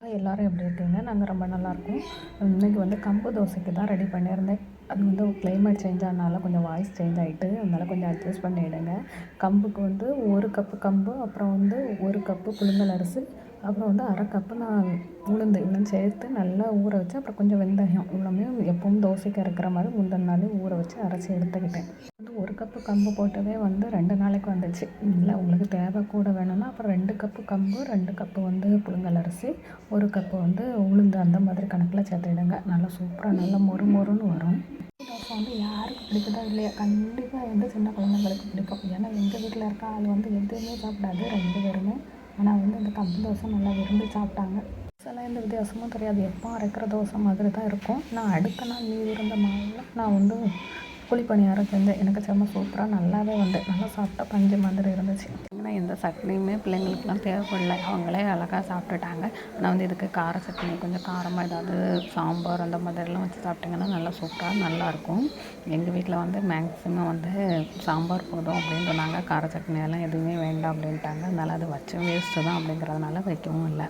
எல்லோரும் எப்படி இருக்கீங்க? நாங்கள் ரொம்ப நல்லாயிருக்கோம். இன்றைக்கி வந்து கம்பு தோசைக்கு தான் ரெடி பண்ணியிருந்தேன். அது வந்து கிளைமேட் சேஞ்ச் ஆனனால கொஞ்சம் வாய்ஸ் சேஞ்ச் ஆகிட்டு, அதனால் கொஞ்சம் அட்ஜஸ்ட் பண்ணிவிடுங்க. கம்புக்கு வந்து 1 கப்பு கம்பு, அப்புறம் வந்து 1 கப்பு புழுங்கல் அரிசி, அப்புறம் வந்து 1/2 கப்பு நான் உளுந்து இவ்வளோயும் சேர்த்து நல்லா ஊற வச்சு, அப்புறம் கொஞ்சம் வெந்தயம் இவ்வளோமே எப்பவும் தோசைக்கு அரைக்கிற மாதிரி முந்தின நாளே ஊற வச்சு அரைச்சி எடுத்துக்கிட்டேன். வந்து 1 கப்பு கம்பு போட்டதே வந்து 2 நாளைக்கு வந்துச்சு. இல்லை உங்களுக்கு தேவை கூட வேணும்னா அப்புறம் 2 கப்பு கம்பு, 2 கப்பு வந்து புழுங்கல் அரிசி, 1 கப்பு வந்து உளுந்து அந்த மாதிரி கணக்கில் சேர்த்துடுங்க. நல்லா சூப்பராக நல்லா மொறு மொறுன்னு வரும். தோசை வந்து யாருக்கு பிடிக்குதோ இல்லையா, கண்டிப்பாக வந்து சின்ன குழந்தைங்களுக்கு பிடிக்கும். ஏன்னா எங்கள் வீட்டில் இருக்க ஆள் வந்து எதுவுமே சாப்பிடாது 2 பேருமே. ஆனால் வந்து இந்த கம்பு தோசை நல்லா விரும்பி சாப்பிட்டாங்க. தோசைலாம் எந்த வித்தியாசமும் தெரியாது, எப்போ அரைக்கிற தோசை மாதிரி தான் இருக்கும். நான் அடுத்த நாள் மீதி இருந்த மாவில் நான் வந்து குழி பணியாரம் செஞ்சேன். எனக்கு செம்ம சூப்பராக நல்லாவே வந்து நல்லா சாப்பிட்டா பஞ்சு மாதிரி இருந்துச்சு. ஏன்னா எந்த சட்னியுமே பிள்ளைங்களுக்குலாம் தேவைப்படல, அவங்களே அழகாக சாப்பிட்டுட்டாங்க. ஆனால் வந்து இதுக்கு கார சட்னி கொஞ்சம் காரமாக ஏதாவது சாம்பார் அந்த மாதிரிலாம் வச்சு சாப்பிட்டிங்கன்னா நல்லா சூப்பராக நல்லாயிருக்கும். எங்கள் வீட்டில் வந்து மேக்ஸிமம் வந்து சாம்பார் போதும் அப்படின்னு சொன்னாங்க. கார சட்னி எல்லாம் எதுவுமே வேண்டாம் அப்படின்ட்டாங்க. அதனால் அது வச்சும் வேஸ்ட்டு தான் அப்படிங்கிறதுனால வைக்கவும் இல்லை.